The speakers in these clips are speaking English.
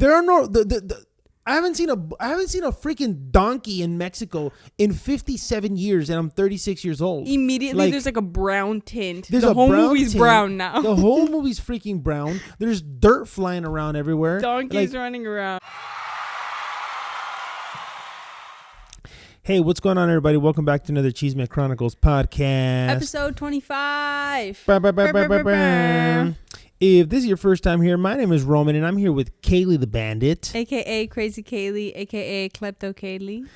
There are no I haven't seen a freaking donkey in Mexico in 57 years, and I'm 36 years old. Immediately, there's like a brown tint. There's the a whole brown movie's tint. brown now. The whole movie's freaking brown. There's dirt flying around everywhere. Donkeys running around. Hey, what's going on, everybody? Welcome back to another Chisme Chronicles podcast. Episode 25. If this is your first time here, my name is Roman, and I'm here with Kaylee the Bandit. A.K.A. Crazy Kaylee, A.K.A. Klepto Kaylee.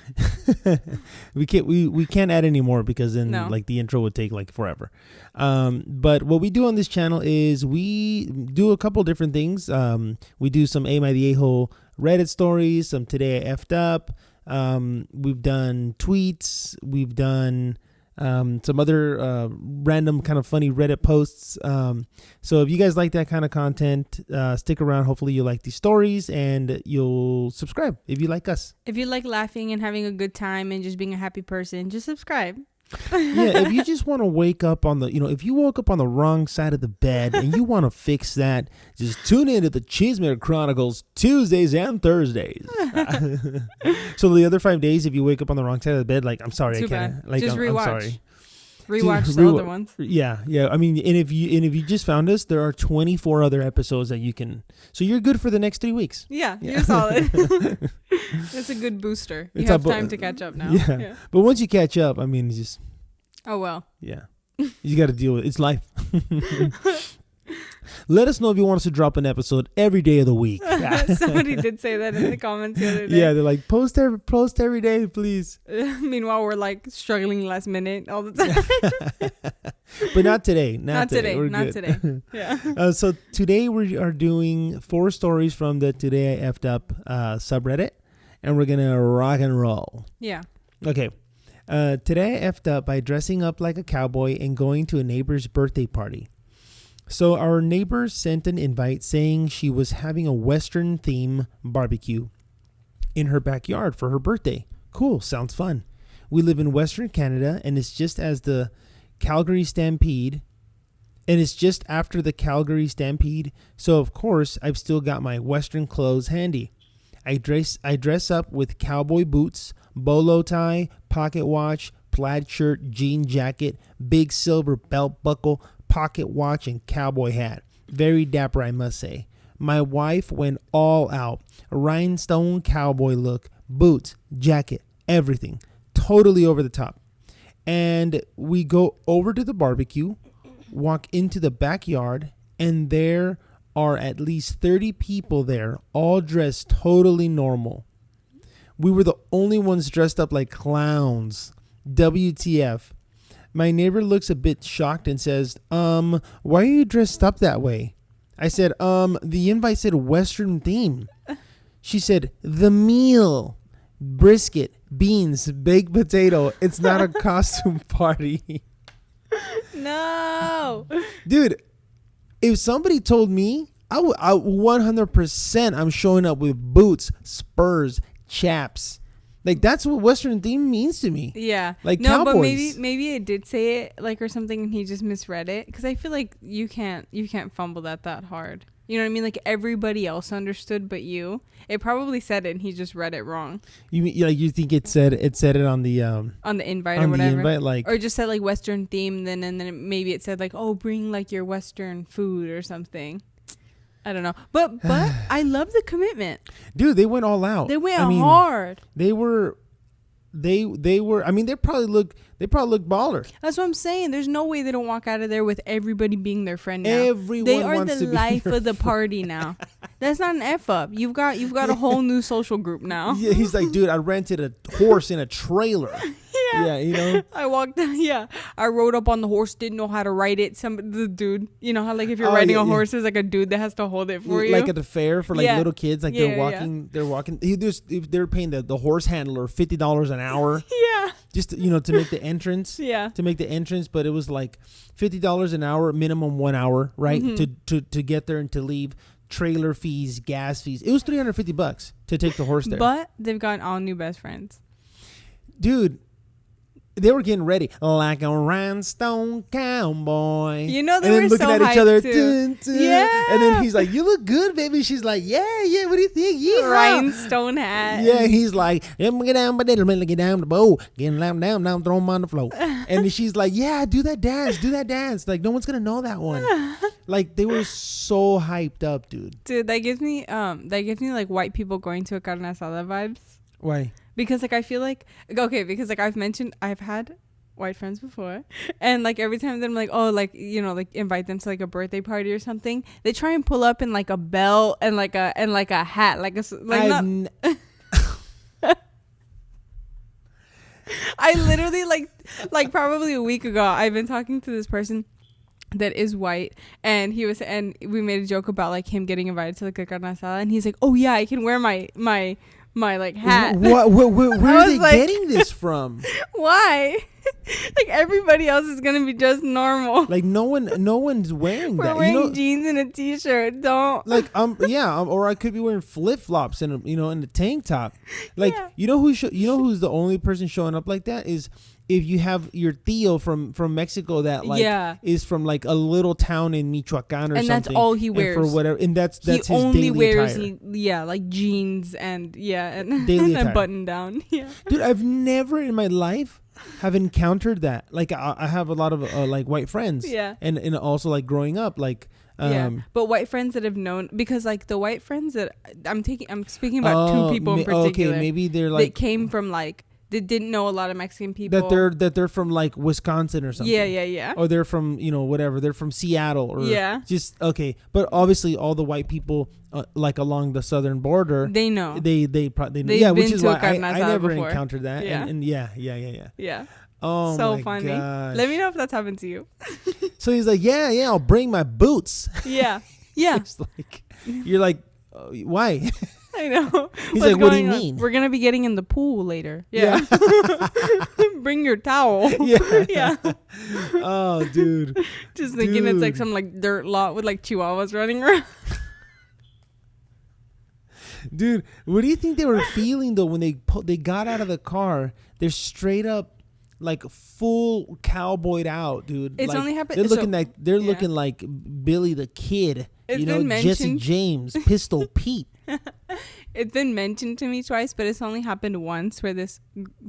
we can't add any more because then the intro would take forever. But what we do on this channel is we do a couple different things. We do some Am I the A-hole Reddit stories, some Today I Effed Up. We've done tweets. We've done some other random kind of funny Reddit posts. So if you guys like that kind of content, stick around. Hopefully you like these stories and you'll subscribe if you like us. If you like laughing and having a good time and just being a happy person, just subscribe. Yeah, if you just want to wake up on if you woke up on the wrong side of the bed and you want to fix that, just tune into the Chisme Chronicles Tuesdays and Thursdays. So the other 5 days, if you wake up on the wrong side of the bed, I'm sorry, Too I can't. bad. Just rewatch. I'm sorry. Rewatch the other ones. Yeah. I mean, and if you just found us, there are 24 other episodes that you can. So you're good for the next 3 weeks. Yeah. You're solid. It's a good booster. You have time to catch up now. Yeah. But once you catch up, I mean, it's just. Oh well. Yeah. You got to deal with it. It's life. Let us know if you want us to drop an episode every day of the week. Somebody did say that in the comments the other day. Yeah, they're like, post every day, please. Meanwhile, we're struggling last minute all the time. But not today. Not today. Not today. Yeah. So today we are doing 4 stories from the Today I Effed Up subreddit, and we're gonna rock and roll. Yeah. Okay. Today I effed up by dressing up like a cowboy and going to a neighbor's birthday party. So our neighbor sent an invite saying she was having a Western theme barbecue in her backyard for her birthday. Cool. Sounds fun. We live in Western Canada, and it's just as the Calgary Stampede. And it's just after the Calgary Stampede. So of course I've still got my Western clothes handy. I dress up with cowboy boots, bolo tie, pocket watch, plaid shirt, jean jacket, big silver belt buckle, pocket watch, and cowboy hat. Very dapper, I must say. My wife went all out. Rhinestone cowboy look, boots, jacket, everything. Totally over the top. And we go over to the barbecue, walk into the backyard, and there are at least 30 people there, all dressed totally normal. We were the only ones dressed up like clowns. WTF. My neighbor looks a bit shocked and says, why are you dressed up that way? I said, the invite said Western theme. She said, the meal, brisket, beans, baked potato. It's not a costume party. No. Dude, if somebody told me, I 100% I'm showing up with boots, spurs, chaps. That's what Western theme means to me. Yeah. No, cowboys. But maybe it did say it or something and he just misread it. Because I feel like you can't fumble that hard. You know what I mean? Everybody else understood but you. It probably said it and he just read it wrong. You think it said it on the invite on or whatever. The invite, or just said Western theme and then maybe it said bring your Western food or something. I don't know. But I love the commitment. Dude, they went all out. They went hard. They were I mean, they probably look baller. That's what I'm saying. There's no way they don't walk out of there with everybody being their friend now. Everyone they are wants the to be life of the party now. That's not an F up. You've got a whole new social group now. Yeah, he's like, dude, I rented a horse in a trailer. Yeah, I walked. Yeah, I rode up on the horse. Didn't know how to ride it. The dude, how if you're riding a horse, there's a dude that has to hold it for you. Like at the fair for little kids, they're walking. Yeah. They're walking. They're paying the horse handler $50 an hour. Yeah. Just to make the entrance. Yeah. To make the entrance, but it was $50 an hour, minimum 1 hour, right? Mm-hmm. To get there and to leave. Trailer fees, gas fees. It was $350 to take the horse there. But they've got all new best friends. Dude. they were getting ready like a rhinestone cowboy. You know, they and then were looking so at each hyped other. too. Dun, dun. Yeah. And then he's like, "You look good, baby." She's like, "Yeah, yeah. What do you think? Yeah." Rhinestone hat. Yeah, and he's like, "Get down, but get down the bowl, get down, throw him on the floor." And she's like, "Yeah, do that dance. Like no one's gonna know that one." Like they were so hyped up, dude. Dude, that gives me like white people going to a carne asada vibes. Why? Because like I feel like because like I've had white friends before, and like every time they're like, oh, like, you know, like invite them to like a birthday party or something, they try and pull up in like a belt and like a hat, like I literally like probably a week ago I've been talking to this person that is white, and we made a joke about like him getting invited to like a carne asada, and he's like, oh yeah, I can wear my like hat. Where are they like, getting this from? Why? Like everybody else is gonna be just normal. Like no one's wearing that. We're wearing jeans and a t-shirt. Don't like or I could be wearing flip flops and in a tank top. Like you know who's the only person showing up like that is if you have your tío from Mexico that like is from like a little town in Michoacan or something, and that's all he wears for whatever, and that's he his only daily wears attire. like jeans and daily and a button down. Dude, I've never in my life have encountered that. Like I have a lot of like white friends, and also like growing up like but white friends that have known, because like the white friends that I'm speaking about two people in particular. Okay, maybe they're like they came from like they didn't know a lot of Mexican people, that they're from like Wisconsin or something. Yeah. Or they're from whatever. They're from Seattle or just okay. But obviously, all the white people like along the southern border, they know. They know. Which is why I never before. Encountered that. Yeah. And yeah. Oh, so funny. Gosh. Let me know if that's happened to you. So he's like, yeah, I'll bring my boots. Yeah. It's like, you're like, why? I know. He's like, what do you mean? We're going to be getting in the pool later. Yeah. Bring your towel. Yeah. Oh, dude. Just thinking it's like some like dirt lot with like chihuahuas running around. Dude, what do you think they were feeling though when they got out of the car? They're straight up like full cowboyed out, dude. It's like, only happened. They're looking like Billy the Kid. Jesse James, Pistol Pete. It's been mentioned to me twice, but it's only happened once where this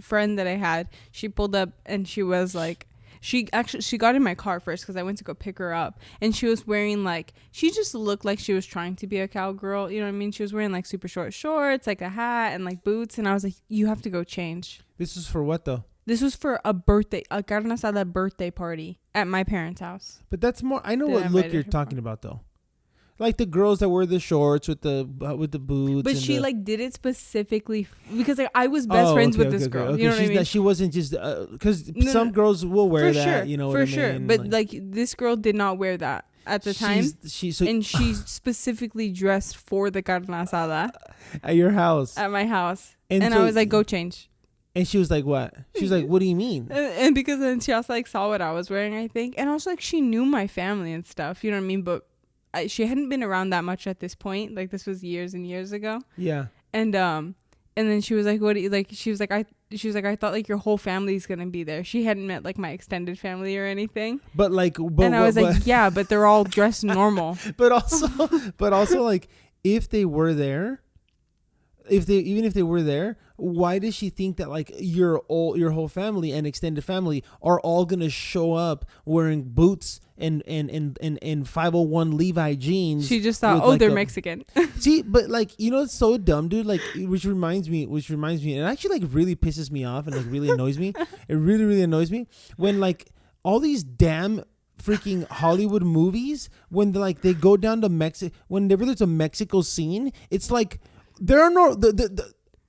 friend that I had, she pulled up and she was like, she got in my car first because I went to go pick her up, and she was wearing like, she just looked like she was trying to be a cowgirl, you know what I mean? She was wearing like super short shorts, like a hat and like boots, and I was like, you have to go change. This is for what though? This was for a carne asada birthday party at my parents' house. But that's more, I know what look you're talking about though. Like the girls that wear the shorts with the boots. But she like did it specifically because like I was best friends with this girl. Okay. You know what I mean? She wasn't just because some girls will wear that. Sure, you know for what sure. I mean? But like this girl did not wear that at the time. And she specifically dressed for the carne asada at your house. At my house, and I was like, "Go change." And she was like, "What?" She was like, "What do you mean?" And because then she also like saw what I was wearing, I think, and also like she knew my family and stuff. You know what I mean? But she hadn't been around that much at this point. Like this was years and years ago. Yeah. And then she was like, "What?" She was like, "I thought like your whole family's gonna be there." She hadn't met like my extended family or anything. And I was like, "Yeah, but they're all dressed normal." but also like if they were there. Even if they were there, why does she think that like your whole family and extended family are all gonna show up wearing boots and 501 Levi jeans? She just thought, they're Mexican. See, but like it's so dumb, dude. Like which reminds me, and it actually like really pisses me off and like really annoys me. It really annoys me when like all these damn freaking Hollywood movies when they go down to Mexico, whenever there's a Mexico scene, it's like. There are no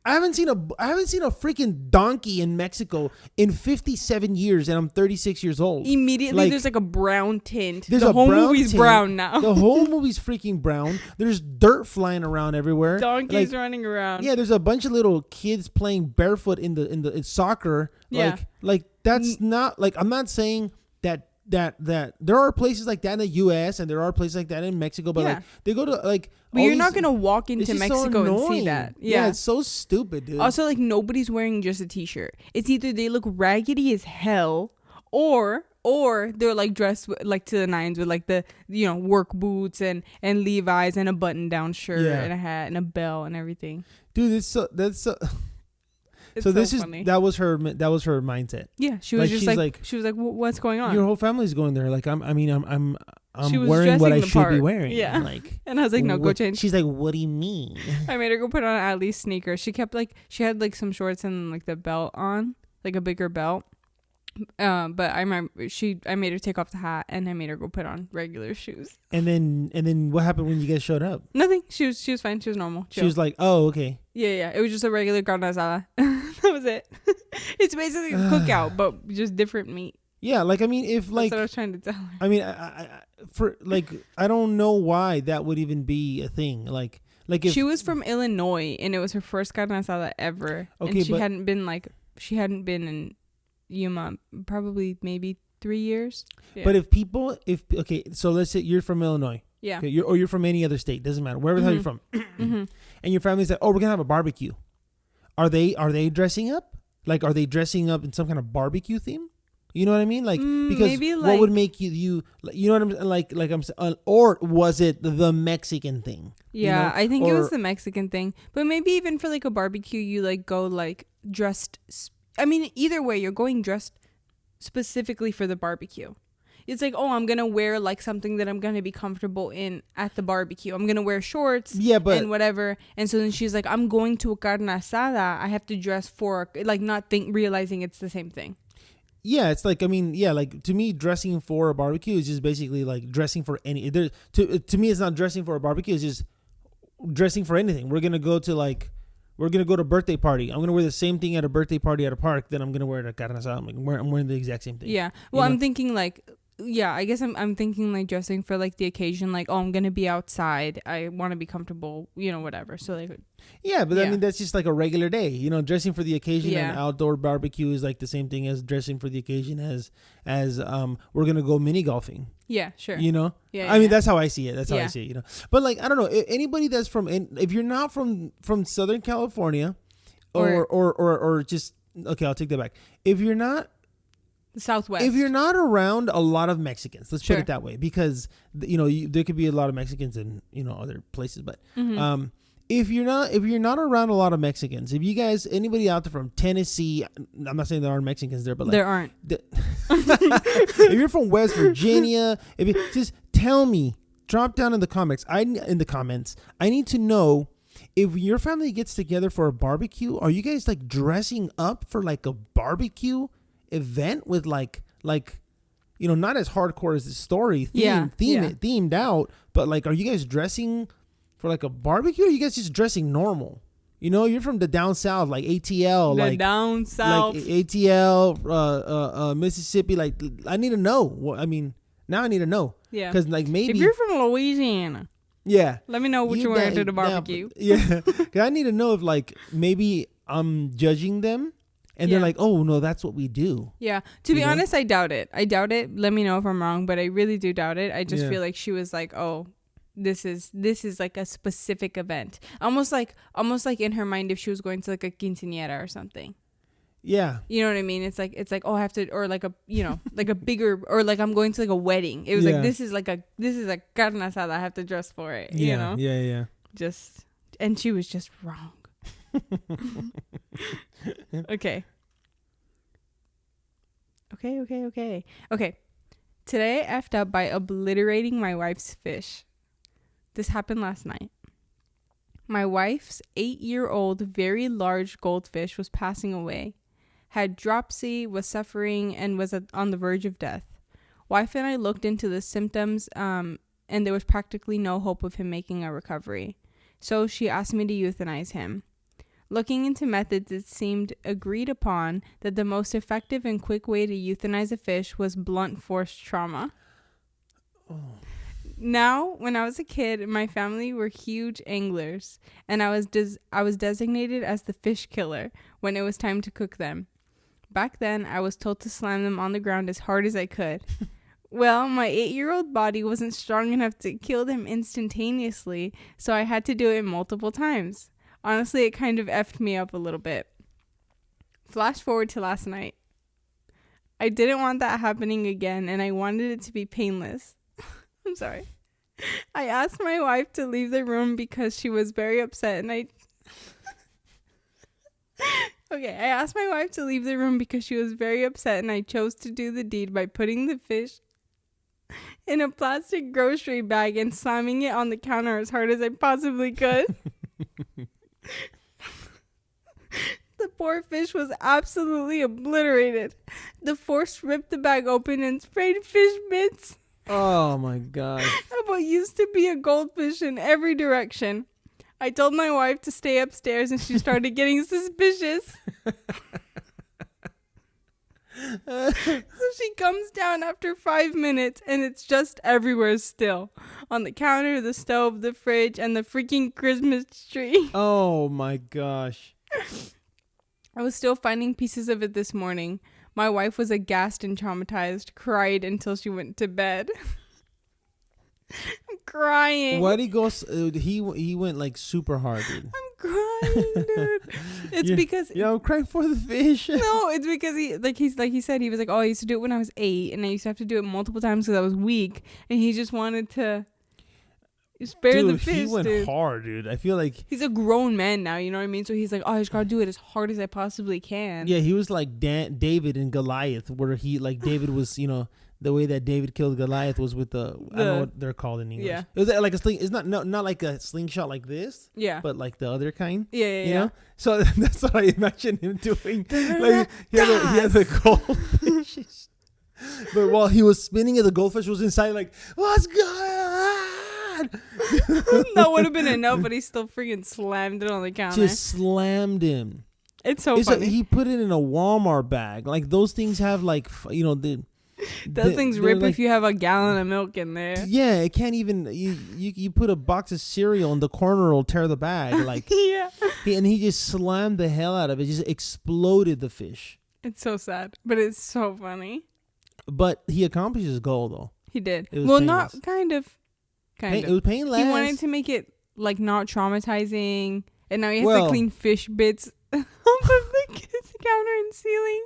I haven't seen a freaking donkey in Mexico in 57 years, and I'm 36 years old. Immediately, there's like a brown tint. The whole movie's brown now. The whole movie's freaking brown. There's dirt flying around everywhere. Donkeys running around. Yeah, there's a bunch of little kids playing barefoot in soccer. Yeah. Like that's not like I'm not saying that that there are places like that in the U.S. and there are places like that in Mexico, but like they go to like. But you're not gonna walk into Mexico and see that. Yeah, it's so stupid, dude. Also, like nobody's wearing just a t-shirt. It's either they look raggedy as hell, or they're like dressed like to the nines with like the work boots and Levi's and a button-down shirt and a hat and a belt and everything. Dude, that's so. So this funny. That was her mindset. Yeah, she was just like she was like, what's going on? Your whole family's going there. Like I'm she was wearing what I should part. be wearing. Yeah. Like, and I was like, no, go change. She's like, what do you mean? I made her go put on at least sneakers. She kept like she had like some shorts and like the belt on, like a bigger belt. But I remember I made her take off the hat and I made her go put on regular shoes. And then what happened when you guys showed up? Nothing. She was fine. She was normal. Chill. She was like, oh, okay. Yeah. It was just a regular carne asada. That was it. It's basically a cookout, but just different meat. Yeah, like I mean, if like that's what I was trying to tell her. I mean, I don't know why that would even be a thing. Like if she was from Illinois and it was her first carne asada ever. Okay, and she hadn't been in Yuma probably maybe 3 years. Yeah. But so let's say you're from Illinois. Yeah. Okay, you're from any other state, doesn't matter, wherever the hell you're from. And your family's like, oh, we're gonna have a barbecue. Are they dressing up? Like, are they dressing up in some kind of barbecue theme? You know what I mean? Like, because maybe what would make you know what I'm like I'm or was it the Mexican thing? Yeah, you know? I think it was the Mexican thing. But maybe even for like a barbecue, you like go like dressed. I mean, either way, you're going dressed specifically for the barbecue. It's like, oh, I'm going to wear like something that I'm going to be comfortable in at the barbecue. I'm going to wear shorts and whatever. And so then she's like, I'm going to a carne asada. I have to dress for, like, realizing it's the same thing. Yeah, it's like, I mean, yeah, like to me, dressing for a barbecue is just basically like dressing for any. To me, it's not dressing for a barbecue. It's just dressing for anything. We're gonna go to birthday party. I'm gonna wear the same thing at a birthday party at a park. Then I'm gonna wear it at carne asada. I'm wearing the exact same thing. Yeah. Well, I'm thinking like. Yeah, I guess I'm thinking like dressing for like the occasion, like, oh, I'm gonna be outside, I want to be comfortable, whatever. So like, yeah, but I mean that's just like a regular day, dressing for the occasion. And outdoor barbecue is like the same thing as dressing for the occasion as we're gonna go mini golfing. Yeah, sure. Yeah. I mean that's how I see it. That's how I see it. But like I don't know, anybody that's if you're not from Southern California, or just okay, I'll take that back. If you're not. Southwest. If you're not around a lot of Mexicans, let's put it that way, because there could be a lot of Mexicans in other places, but if you're not around a lot of Mexicans, if you guys, anybody out there from Tennessee, I'm not saying there aren't Mexicans there, but like, there aren't. If you're from West Virginia, just tell me, drop down in the comments. I need to know. If your family gets together for a barbecue, are you guys like dressing up for like a barbecue event with like not as hardcore as the story themed out, but like, are you guys dressing for like a barbecue, or are you guys just dressing normal? You're from the down south, like ATL, down south, like ATL, Mississippi. Like, I need to know. I mean, now I need to know. Yeah, because like maybe if you're from Louisiana, let me know what you're wearing to the barbecue. Yeah, because I need to know if like maybe I'm judging them. And they're like, oh, no, that's what we do. Yeah. To be honest, I doubt it. Let me know if I'm wrong, but I really do doubt it. I just feel like she was like, oh, this is like a specific event. Almost like in her mind, if she was going to like a quinceañera or something. Yeah. You know what I mean? It's like, oh, I have to, or like a, like a bigger, or like I'm going to like a wedding. It was like, this is like carne asada. I have to dress for it. Yeah. Yeah. And she was just wrong. Okay. Today I effed up by obliterating my wife's fish. This happened last night. My wife's 8-year-old very large goldfish was passing away, had dropsy, was suffering, and was on the verge of death. Wife and I looked into the symptoms, and there was practically no hope of him making a recovery. So she asked me to euthanize him. Looking into methods, it seemed agreed upon that the most effective and quick way to euthanize a fish was blunt force trauma. Oh. Now, when I was a kid, my family were huge anglers, and I was designated as the fish killer when it was time to cook them. Back then, I was told to slam them on the ground as hard as I could. Well, my 8-year-old body wasn't strong enough to kill them instantaneously, so I had to do it multiple times. Honestly, it kind of effed me up a little bit. Flash forward to last night. I didn't want that happening again, and I wanted it to be painless. I'm sorry. I asked my wife to leave the room because she was very upset, and I asked my wife to leave the room because she was very upset, and I chose to do the deed by putting the fish in a plastic grocery bag and slamming it on the counter as hard as I possibly could. The poor fish was absolutely obliterated. The force ripped the bag open and sprayed fish bits. Oh my god. Of what used to be a goldfish in every direction. I told my wife to stay upstairs and she started getting suspicious. So she comes down after 5 minutes and it's just everywhere still. On the counter, the stove, the fridge, and the freaking Christmas tree. Oh my gosh. I was still finding pieces of it this morning. My wife was aghast and traumatized, cried until she went to bed. I'm crying. Why'd he go? He went like super hard, dude. I'm crying, dude. It's because I'm crying for the fish. No, it's because he said he was like, oh, I used to do it when I was 8, and I used to have to do it multiple times because I was weak, and he just wanted to spare the fish. He went hard, dude. I feel like he's a grown man now. You know what I mean? So he's like, oh, I just gotta do it as hard as I possibly can. Yeah, he was like David and Goliath, where he like David was, the way that David killed Goliath was with I don't know what they're called in English. Yeah. It was like a sling. It's not like a slingshot like this. Yeah. But like the other kind. Yeah. You know? So that's what I imagine him doing. Like he had the goldfish. But while he was spinning it, the goldfish was inside like, what's going on? That would have been enough, but he still freaking slammed it on the counter. Just slammed him. It's so funny. Like he put it in a Walmart bag. Like those things have like, those things rip like, if you have a gallon of milk in there. Yeah, it can't even. You put a box of cereal in the corner, it'll tear the bag. Like yeah. He just slammed the hell out of it. Just exploded the fish. It's so sad, but it's so funny. But he accomplished his goal, though. He did. It was well, painless. not kind of. It was painless. He wanted to make it like not traumatizing, and now he has to clean fish bits off of the counter and ceiling.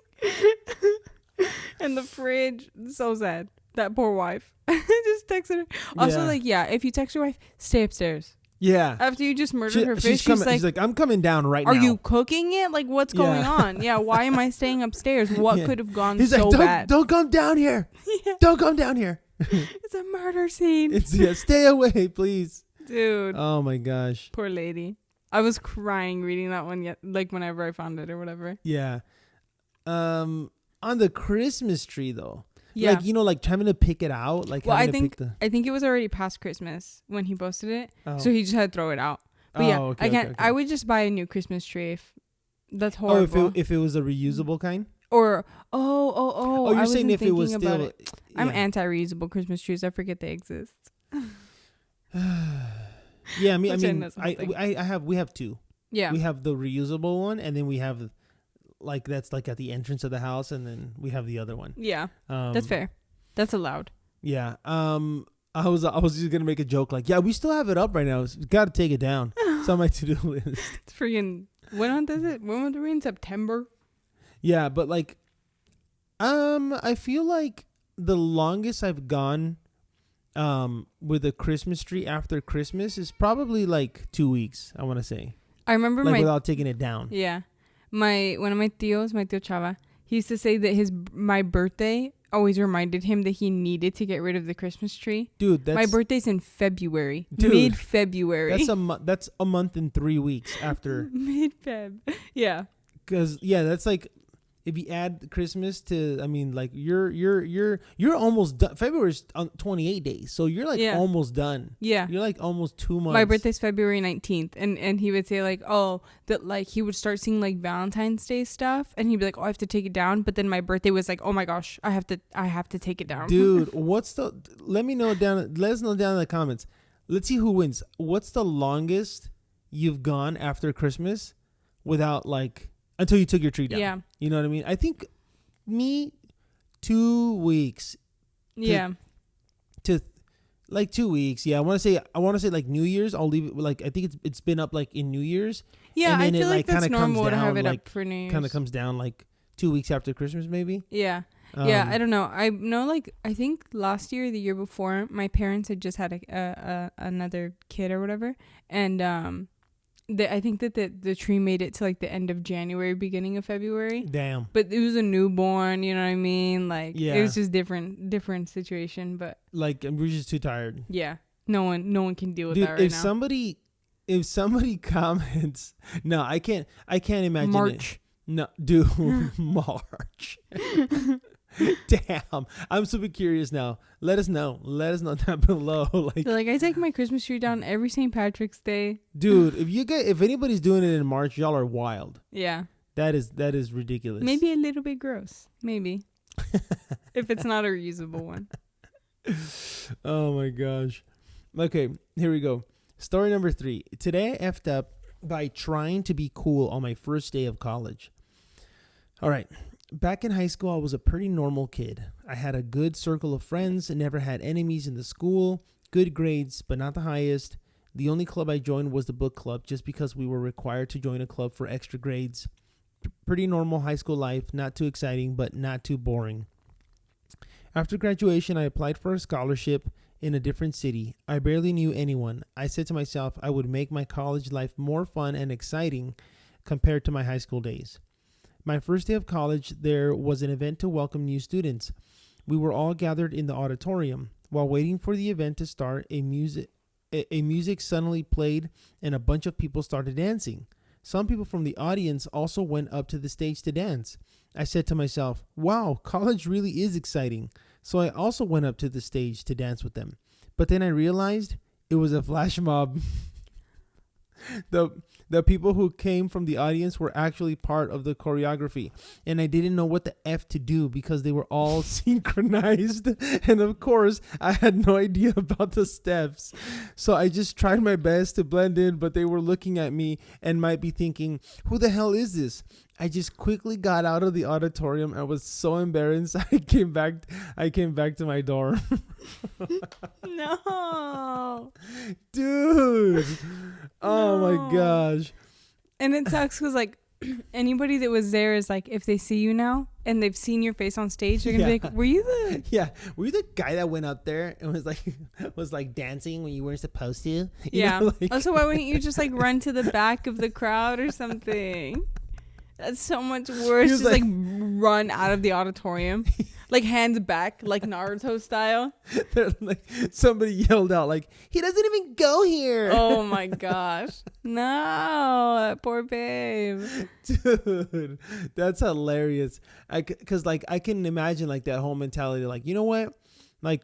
And the fridge. So sad. That poor wife. I just texted her. Also, if you text your wife, stay upstairs. Yeah. After you just murdered her fish, she's like, I'm coming down right now. Are you cooking it? Like, what's going on? Yeah, why am I staying upstairs? What could have gone so bad? Don't come down here. Yeah. Don't come down here. It's a murder scene. Stay away, please. Dude. Oh, my gosh. Poor lady. I was crying reading that one, like whenever I found it or whatever. Yeah. On the Christmas tree, though. Yeah. Like, like trying to pick it out. Like, well, I think it was already past Christmas when he posted it. Oh. So he just had to throw it out. But okay, I can't. Okay. I would just buy a new Christmas tree if that's horrible. Oh, if it was a reusable kind? Or, you're saying if it was still... Yeah. I'm anti-reusable Christmas trees. I forget they exist. Yeah, we have two. Yeah. We have the reusable one, and then we have... Like that's like at the entrance of the house, and then we have the other one. Yeah, that's fair. That's allowed. Yeah. I was just gonna make a joke like, yeah, we still have it up right now. Got to take it down. It's on my to-do list. It's freaking. When month is it? When are we in September? Yeah, but like, I feel like the longest I've gone, with a Christmas tree after Christmas is probably like 2 weeks. I want to say. I remember without taking it down. Yeah. One of my tios, my tio Chava, he used to say that my birthday always reminded him that he needed to get rid of the Christmas tree. Dude, my birthday's in February. Mid-February. That's a month and 3 weeks after. Mid-Feb. Yeah. Because that's like, if you add Christmas to, I mean, like you're almost done. February's 28 days, so you're like almost done. Yeah, you're like almost 2 months. My birthday's February 19th, and he would say like, oh, that like he would start seeing like Valentine's Day stuff, and he'd be like, oh, I have to take it down. But then my birthday was like, oh my gosh, I have to take it down. Dude, let us know down in the comments. Let's see who wins. What's the longest you've gone after Christmas without like? Until you took your tree down. Yeah. You know what I mean? I think 2 weeks Yeah. To like 2 weeks. Yeah, I want to say like New Year's. I'll leave it like I think it's been up like in New Year's. Yeah, and I then feel it like kind that's of comes normal to have down it like up for New Year's. kind of comes down like 2 weeks after Christmas maybe. Yeah. Yeah, I don't know. I know, like, I think last year, the year before, my parents had just had another kid or whatever, and I think that the tree made it to like the end of January, beginning of February. Damn. But it was a newborn, you know what I mean? Like, Yeah. it was just different situation. But Like we're just too tired. yeah, no one can deal with Dude, that right now. If somebody comments, no, I can't imagine March. it. No, dude, March. Damn, I'm super curious now. Let us know down below. Like, So, like, I take my Christmas tree down every St. Patrick's Day. dude, if anybody's doing it in March, y'all are wild. Yeah, That is ridiculous. maybe a little bit gross. Maybe if it's not a reusable one. Oh my gosh. Okay, here we go. Story number 3. Today I effed up by trying to be cool on my first day of college. All right. Back in high school, I was a pretty normal kid. I had a good circle of friends and never had enemies in the school. Good grades, but not the highest. The only club I joined was the book club just because we were required to join a club for extra grades. Pretty normal high school life. Not too exciting, but not too boring. After graduation, I applied for a scholarship in a different city. I barely knew anyone. I said to myself I would make my college life more fun and exciting compared to my high school days. My first day of college, there was an event to welcome new students. We were all gathered in the auditorium. While waiting for the event to start, a music suddenly played and a bunch of people started dancing. Some people from the audience also went up to the stage to dance. I said to myself, wow, college really is exciting. So I also went up to the stage to dance with them. But then I realized it was a flash mob. The people who came from the audience were actually part of the choreography, and I didn't know what the F to do because they were all synchronized, and of course I had no idea about the steps. So I just tried my best to blend in, but they were looking at me and might be thinking, who the hell is this? I just quickly got out of the auditorium. I was so embarrassed. I came back to my dorm. No. Dude. Oh No. my gosh. And it sucks because, like, anybody that was there is like, if they see you now and they've seen your face on stage, they're gonna be like, were you the guy that went up there and was like dancing when you weren't supposed to? yeah. Like, Also, why wouldn't you just like run to the back of the crowd or something? That's so much worse. Just like run out of the auditorium, like hands back, like Naruto style. like somebody yelled out, like, he doesn't even go here. Oh my gosh, no, that poor babe. Dude, that's hilarious. Cause like I can imagine like that whole mentality, like, you know what, like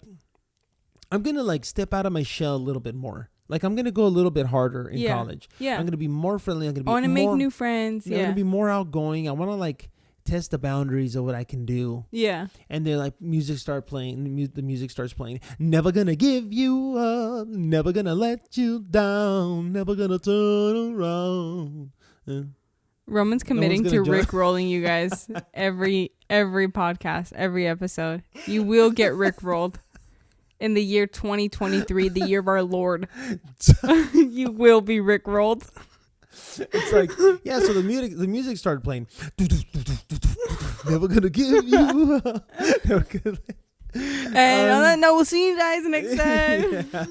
I'm gonna like step out of my shell a little bit more. Like, I'm going to go a little bit harder in college. Yeah. I'm going to be more friendly. I want to make new friends. I'm going to be more outgoing. I want to, like, test the boundaries of what I can do. Yeah. And then, like, music starts playing. The music starts playing. Never going to give you up. Never going to let you down. Never going to turn around. Roman's committing to Rick-rolling you guys every podcast, every episode. You will get Rick-rolled. In the year 2023, the year of our Lord, you will be Rick-rolled. It's like, yeah, so the music started playing. Never gonna give you up. And on that note, we'll see you guys next time. Yeah.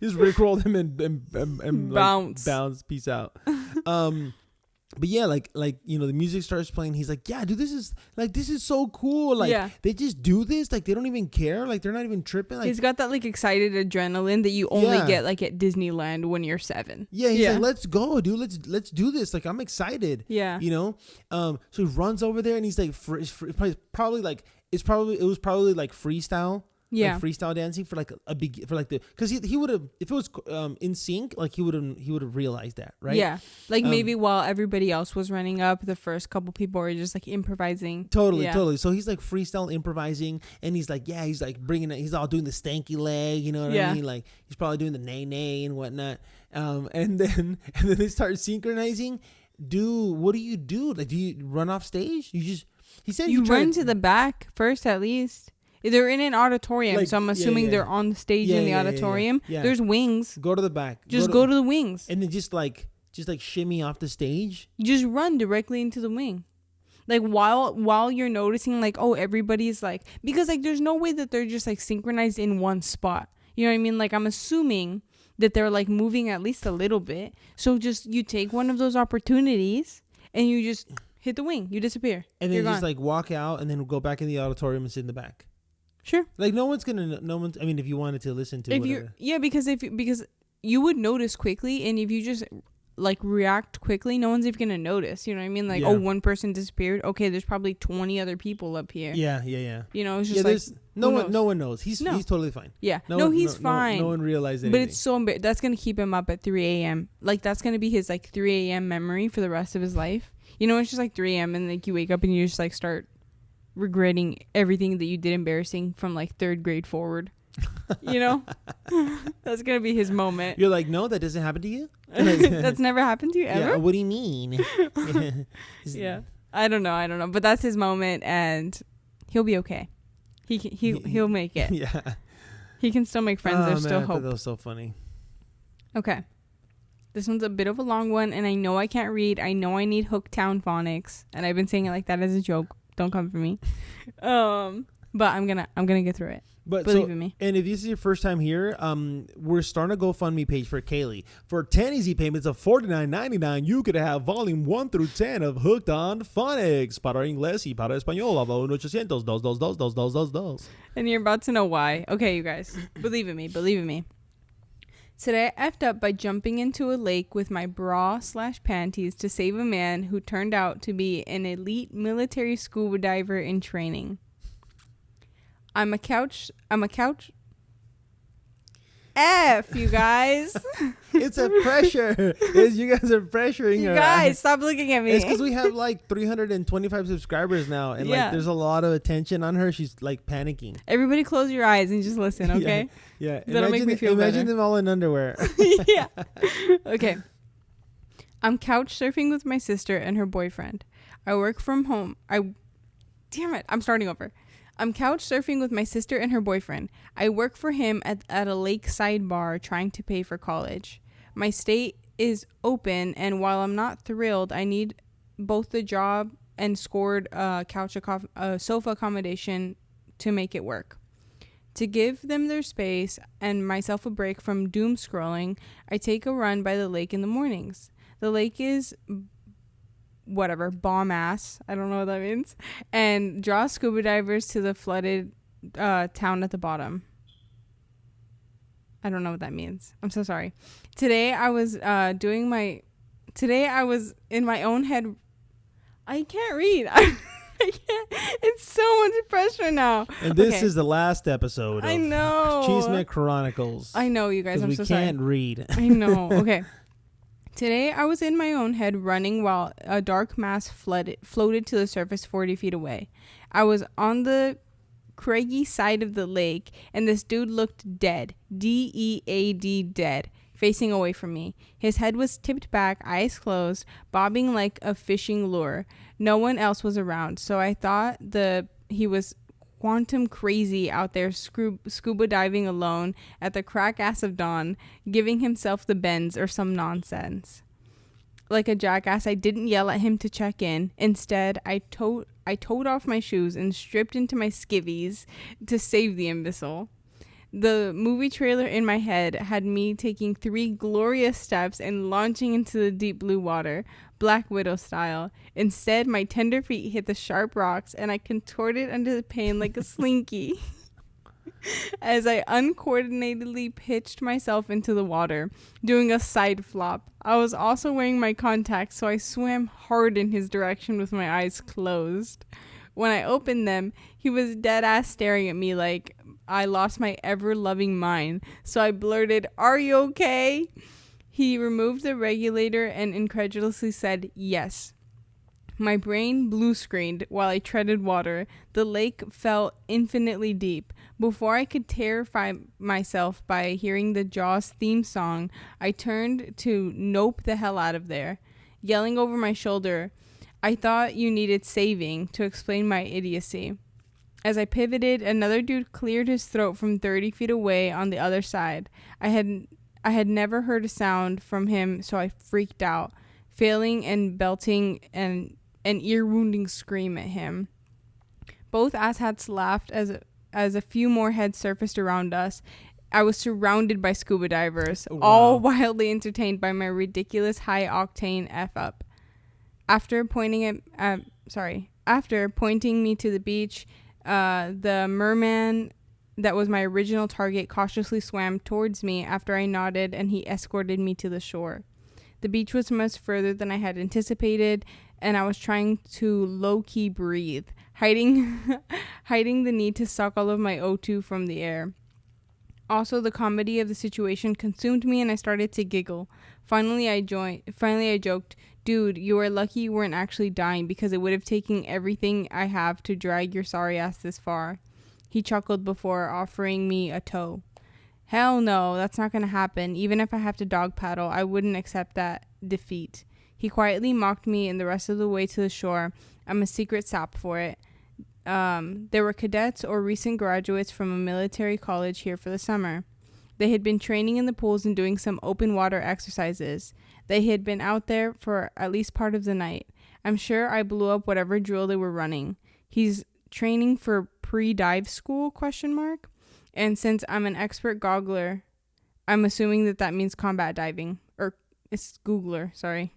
Just Rickrolled him and bounce. Like, bounce. Peace out. But yeah, like you know, the music starts playing. He's like, yeah, dude, this is so cool. Like, they just do this. Like, they don't even care. Like, they're not even tripping. Like, he's got that like excited adrenaline that you only get like at Disneyland when you're 7. Yeah, he's like, let's go, dude. Let's do this. Like, I'm excited. Yeah, you know. So he runs over there and he's like, it was probably like freestyle. Yeah, like freestyle dancing for like because he would have, if it was in sync, like he would have realized that, right? Yeah, like maybe while everybody else was running up, the first couple people were just like improvising. Totally. So he's like freestyle improvising, and he's like, yeah, he's like bringing it. He's all doing the stanky leg, you know what I mean? Like he's probably doing the nay and whatnot. And then they start synchronizing. Dude, what do you do? Like, do you run off stage? He said you run to the back first, at least. They're in an auditorium, Like, so I'm assuming they're on the stage in the auditorium. Yeah. There's wings. Go to the back. Just go to the wings. And then just like shimmy off the stage. You just run directly into the wing. Like while you're noticing, like, oh, everybody's like, because like there's no way that they're just like synchronized in one spot. You know what I mean? Like I'm assuming that they're like moving at least a little bit. So just you take one of those opportunities and you just hit the wing. You disappear. And then you're just gone. like walk out and then go back in the auditorium and sit in the back. Sure. Like no one's, I mean, if you wanted to listen to because you would notice quickly, and if you just like react quickly, no one's even gonna notice. You know what I mean? Like, oh, one person disappeared. Okay, there's probably 20 other people up here. Yeah. You know, it's just like no one knows. He's totally fine. Yeah. He's fine. No one realized anything. But it's so that's gonna keep him up at 3 a.m. Like that's gonna be his like 3 a.m. memory for the rest of his life. You know, it's just like 3 a.m. and like you wake up and you just like start regretting everything that you did embarrassing from like 3rd grade forward. You know, that's gonna be his moment. You're like, no, that doesn't happen to you. That's never happened to you ever. Yeah, what do you mean? Yeah, I don't know, but that's his moment, and he'll be okay. He'll make it. Yeah, he can still make friends. There's still I thought hope. that was so funny. Okay, this one's a bit of a long one, and I know I can't read. I know I need Hooktown phonics, and I've been saying it like that as a joke. Don't come for me. But I'm gonna get through it. But believe in me. And if this is your first time here, we're starting a GoFundMe page for Kaylee. For 10 easy payments of $49.99, you could have volume 1 through 10 of Hooked on Phonics. Para inglés y para español, hablo 1-800-222-2222. And you're about to know why. Okay, you guys, believe in me. Today I effed up by jumping into a lake with my bra/panties to save a man who turned out to be an elite military scuba diver in training. I'm a couch. F, you guys. It's a pressure. You guys are pressuring her. You guys, stop looking at me. It's because we have like 325 subscribers now. And like there's a lot of attention on her. She's like panicking. Everybody close your eyes and just listen, okay? Yeah. That'll make me feel Imagine better. them all in underwear. Yeah. Okay. I'm couch surfing with my sister and her boyfriend. I work from home. Damn it. I'm starting over. I'm couch surfing with my sister and her boyfriend. I work for him at a lakeside bar trying to pay for college. My state is open, and while I'm not thrilled, I need both the job and scored sofa accommodation to make it work. To give them their space and myself a break from doom scrolling, I take a run by the lake in the mornings. The lake is bomb ass, I don't know what that means, and draw scuba divers to the flooded town at the bottom. I don't know what that means. I'm so sorry. Today I was in my own head. I can't read. I can't. It's so much pressure now. And this is the last episode of I know. Chisme Chronicles. I know, you guys. I'm so sorry. We can't read. I know. Okay. Today, I was in my own head running while a dark mass floated to the surface 40 feet away. I was on the craggy side of the lake, and this dude looked dead. D-E-A-D, dead, facing away from me. His head was tipped back, eyes closed, bobbing like a fishing lure. No one else was around, so I thought he was quantum crazy out there scuba diving alone at the crack ass of dawn, giving himself the bends or some nonsense. Like a jackass, I didn't yell at him to check in. Instead, I towed off my shoes and stripped into my skivvies to save the imbecile. The movie trailer in my head had me taking 3 glorious steps and launching into the deep blue water, Black Widow style. Instead, my tender feet hit the sharp rocks and I contorted under the pain like a slinky. As I uncoordinatedly pitched myself into the water, doing a side flop. I was also wearing my contacts, so I swam hard in his direction with my eyes closed. When I opened them, he was dead ass staring at me like I lost my ever-loving mind. So I blurted, "Are you okay?" He removed the regulator and incredulously said, "Yes." My brain blue-screened while I treaded water. The lake felt infinitely deep. Before I could terrify myself by hearing the Jaws theme song, I turned to nope the hell out of there. Yelling over my shoulder, "I thought you needed saving," to explain my idiocy. As I pivoted, another dude cleared his throat from 30 feet away on the other side. I had never heard a sound from him, so I freaked out, failing and belting an ear-wounding scream at him. Both asshats laughed as a few more heads surfaced around us. I was surrounded by scuba divers, all wildly entertained by my ridiculous high-octane F-up. After pointing me to the beach, the merman that was my original target cautiously swam towards me after I nodded, and he escorted me to the shore. The beach was much further than I had anticipated, and I was trying to low-key breathe, hiding the need to suck all of my O2 from the air. Also, the comedy of the situation consumed me, and I started to giggle. Finally, I joked, "Dude, you are lucky you weren't actually dying, because it would have taken everything I have to drag your sorry ass this far." He chuckled before offering me a tow. "Hell no, that's not going to happen. Even if I have to dog paddle, I wouldn't accept that defeat." He quietly mocked me, and the rest of the way to the shore, I'm a secret sap for it. There were cadets or recent graduates from a military college here for the summer. They had been training in the pools and doing some open water exercises. They had been out there for at least part of the night. I'm sure I blew up whatever drill they were running. He's training for pre-dive school, ? And since I'm an expert goggler, I'm assuming that means combat diving. Or it's Googler, sorry.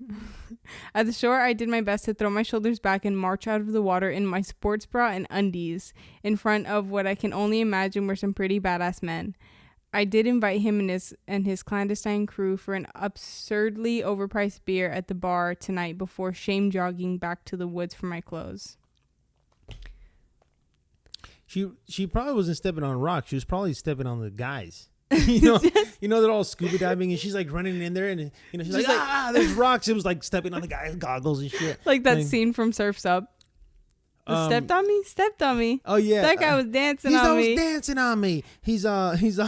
At the shore, I did my best to throw my shoulders back and march out of the water in my sports bra and undies, in front of what I can only imagine were some pretty badass men. I did invite him and his clandestine crew for an absurdly overpriced beer at the bar tonight before shame jogging back to the woods for my clothes. She probably wasn't stepping on rocks. She was probably stepping on the guys. you know they're all scuba diving, and she's like running in there, and she's like, there's rocks. It was like stepping on the guy's goggles and shit. Like that scene from Surf's Up. Stepped on me. Oh yeah, that guy was dancing on me. He's dancing on me. He's broken, stepped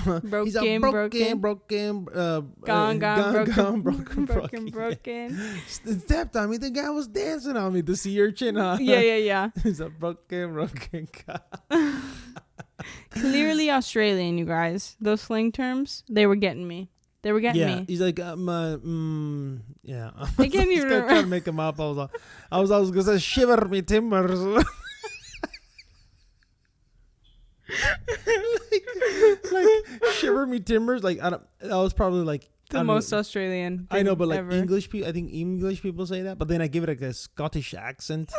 on me. The guy was dancing on me. The sea urchin. Yeah. He's a broken guy. Clearly Australian, you guys. Those slang terms, they were getting me. Me. He's like, yeah. I can't even remember. Trying to make him up. I was gonna say, shiver me timbers. like shiver me timbers. Like that was probably like the most Australian thing I know, but like ever. I think English people say that, but then I give it like a Scottish accent.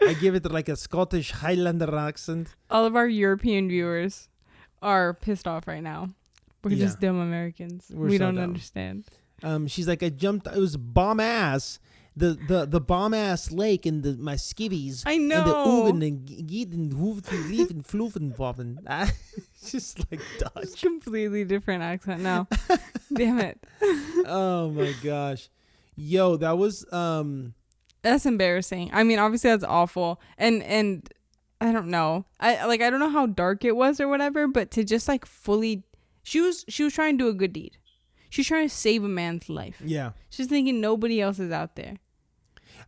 I give it like a Scottish Highlander accent. All of our European viewers are pissed off right now. We're just dumb Americans. We don't understand. She's like, I jumped. It was bomb ass. The bomb ass lake and my skivvies. I know. And the Ogen and Gieden Hoofd and Floofenwaffen. It's just like Dutch. It's completely different accent now. Damn it. Oh my gosh. Yo, that was that's embarrassing. I mean, obviously that's awful. And I don't know. I don't know how dark it was or whatever, but to just like fully She was trying to do a good deed. She's trying to save a man's life. Yeah. She's thinking nobody else is out there.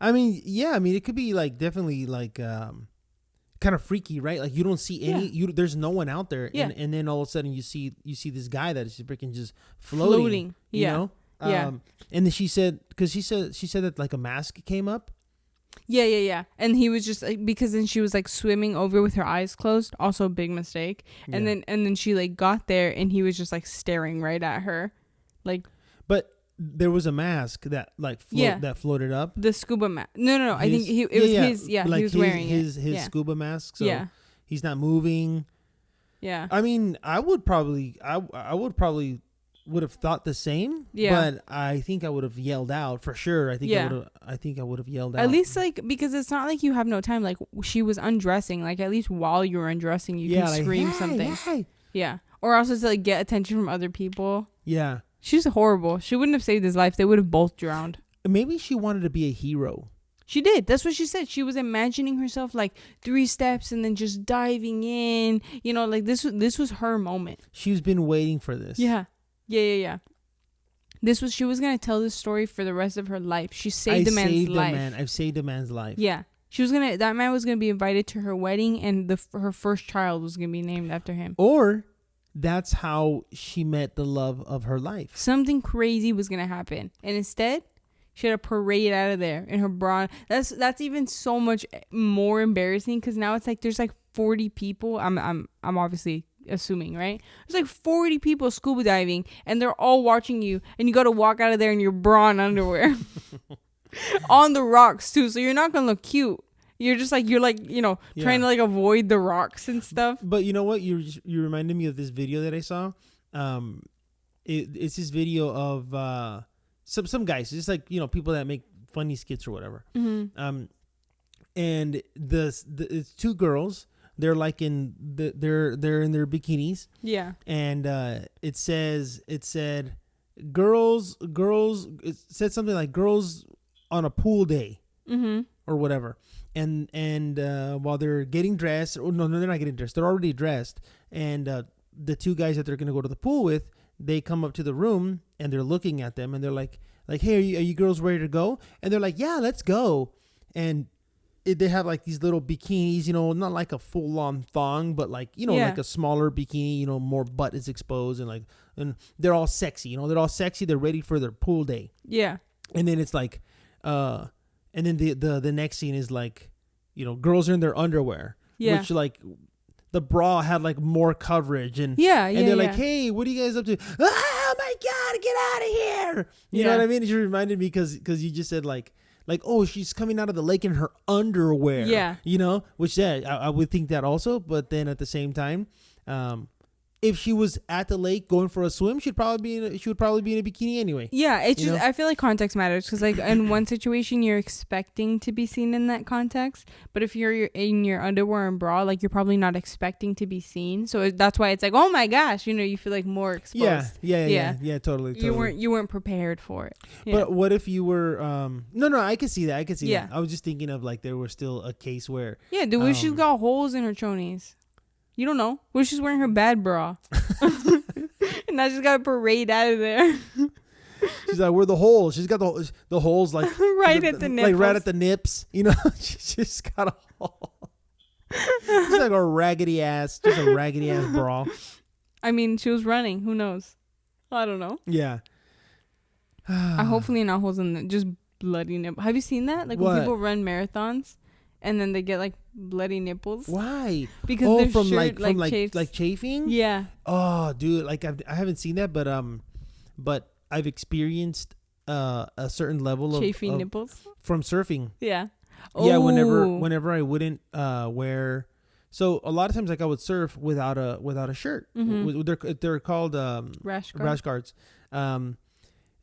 I mean, yeah. I mean, it could be like definitely like kind of freaky, right? Like you don't see any. There's no one out there, and then all of a sudden you see this guy that is freaking just floating. You know? Yeah. And then she said that like a mask came up. Yeah. And he was just like, because then she was like swimming over with her eyes closed. Also a big mistake. And then she like got there and he was just like staring right at her. Like, but there was a mask that like that floated up. The scuba mask. No. I think it was his. Yeah, like he was wearing his scuba mask. So he's not moving. Yeah. I mean, I would probably would have thought the same. Yeah. But I think I would have yelled out for sure. I think I would have yelled out. At least like, because it's not like you have no time. Like she was undressing. Like at least while you were undressing, you can scream something. Hey. Yeah. Or also to like get attention from other people. Yeah. She's horrible. She wouldn't have saved his life. They would have both drowned. Maybe she wanted to be a hero. She did. That's what she said. She was imagining herself like 3 steps and then just diving in. You know, like this was her moment. She's been waiting for this. Yeah. She was going to tell this story for the rest of her life. She saved a man's life. I've saved a man's life. Yeah. that man was gonna be invited to her wedding, and her first child was gonna be named after him. Or that's how she met the love of her life. Something crazy was gonna happen, and instead, she had a parade out of there in her bra. That's even so much more embarrassing, because now it's like there's like 40 people. I'm obviously assuming, right? There's like 40 people scuba diving, and they're all watching you, and you got to walk out of there in your bra and underwear on the rocks too. So you're not gonna look cute. You're like trying to like avoid the rocks and stuff. But you know what? You reminded me of this video that I saw. It's this video of some guys, just like, people that make funny skits or whatever. Mm-hmm. And it's two girls. They're like they're in their bikinis. Yeah. And it said girls. It said something like girls on a pool day. Mm-hmm. Or whatever. And while they're getting dressed, no, they're not getting dressed. They're already dressed. And the two guys that they're going to go to the pool with, they come up to the room and they're looking at them and they're like, hey, are you girls ready to go? And they're like, yeah, let's go. And they have like these little bikinis, not like a full on thong, but like, like a smaller bikini, more butt is exposed, and they're all sexy, they're all sexy. They're ready for their pool day. Yeah. And then it's like, and then the next scene is like, girls are in their underwear, which like the bra had like more coverage, and they're like, hey, what are you guys up to? Oh my God, get out of here! You know what I mean? It just reminded me because you just said like, oh, she's coming out of the lake in her underwear. Yeah, which I would think that also, but then at the same time, if she was at the lake going for a swim, she would probably be in a bikini anyway. Yeah, it's just I feel like context matters, because like in one situation you're expecting to be seen in that context, but if you're in your underwear and bra, like you're probably not expecting to be seen. So that's why it's like, oh my gosh, you feel like more exposed. Yeah, totally. You weren't prepared for it. Yeah. But what if you were? No, I could see that. That. I was just thinking of like there was still a case where dude, she's got holes in her chonies. You don't know. What if she's wearing her bad bra? And now she's got a parade out of there. She's like, where are the holes? She's got the holes like right at the nipples. Like right at the nips. She's got a hole. She's like a raggedy ass bra. I mean, she was running. Who knows? I don't know. Yeah. Hopefully not holes in just bloody nipples. Have you seen that? Like when people run marathons and then they get like bloody nipples. Why? Because their from shirt like chafing. Yeah. Oh, dude, like I haven't seen that, but I've experienced a certain level of chafing nipples from surfing. Yeah. Yeah. Whenever I wouldn't wear. So a lot of times, like I would surf without a shirt. Mm-hmm. They're called rash guards.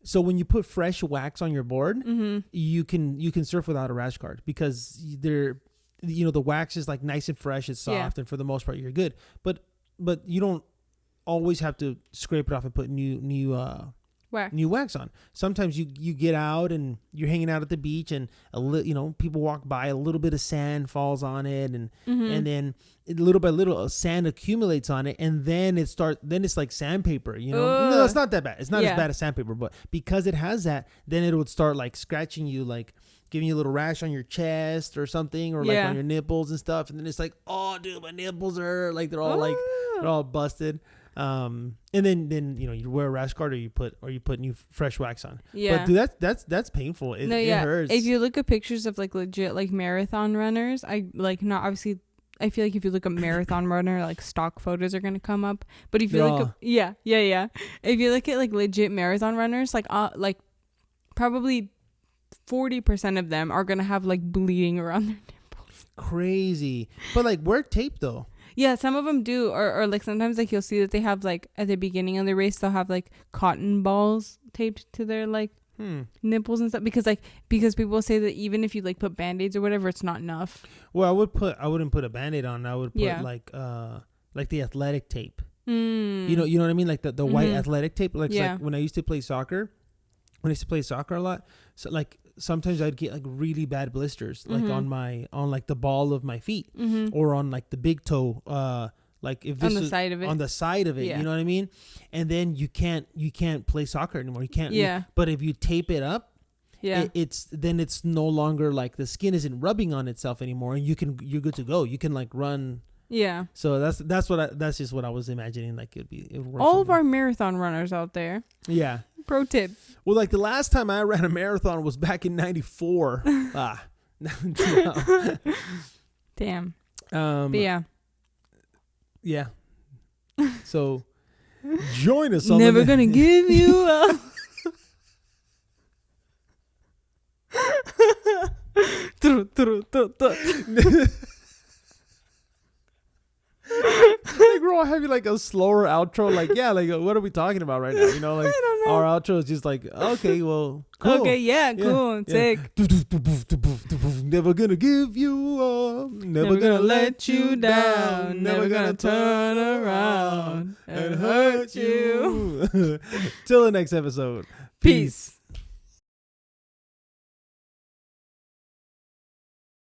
So when you put fresh wax on your board, mm-hmm. you can surf without a rash guard, because the wax is like nice and fresh, it's soft, and for the most part you're good. But you don't always have to scrape it off and put new wax on. Sometimes you get out and you're hanging out at the beach, and people walk by, a little bit of sand falls on it, and mm-hmm. and then little by little sand accumulates on it, and then it's like sandpaper. No, it's not that bad. It's not as bad as sandpaper, but because it has that, then it would start like scratching you, like giving you a little rash on your chest or something, or like on your nipples and stuff, and then it's like, oh dude, my nipples hurt, like they're all busted. And then you wear a rash guard, or you put new fresh wax on. Yeah. But dude, that's painful. It hurts. If you look at pictures of like legit like marathon runners, I like not obviously. I feel like if you look at marathon runner, like stock photos are gonna come up. But if you look, if you look at like legit marathon runners, like probably 40% of them are gonna have like bleeding around their nipples. Crazy. But like wear tape though. Yeah, some of them do, or like sometimes like you'll see that they have like at the beginning of the race they'll have like cotton balls taped to their like nipples and stuff, because people say that even if you like put band-aids or whatever, it's not enough. Well, I wouldn't put a band-aid on. I would put like the athletic tape. You know what I mean, like the mm-hmm. white athletic tape. Like when I used to play soccer, a lot, so like sometimes I'd get like really bad blisters, like mm-hmm. on like the ball of my feet, mm-hmm. or on like the big toe, like if this on the side of it, you know what I mean? And then you can't play soccer anymore. You can't. Yeah. But if you tape it up Yeah. It's no longer like the skin isn't rubbing on itself anymore, and you're good to go. You can like run. Yeah. So that's just what I was imagining. Like it would work. All of our marathon runners out there. Yeah. Pro tip. Well, like the last time I ran a marathon was back in '94. Damn. But yeah. Yeah. So join us on Never gonna give you up. Like we're all having like a slower outro. Like, yeah, like what are we talking about right now? You know, like I don't know. our outro is just like, okay, well, cool. Okay, yeah, cool, sick. Never gonna give you up. Never gonna let you down. Never gonna turn around and hurt you. Till the next episode. Peace.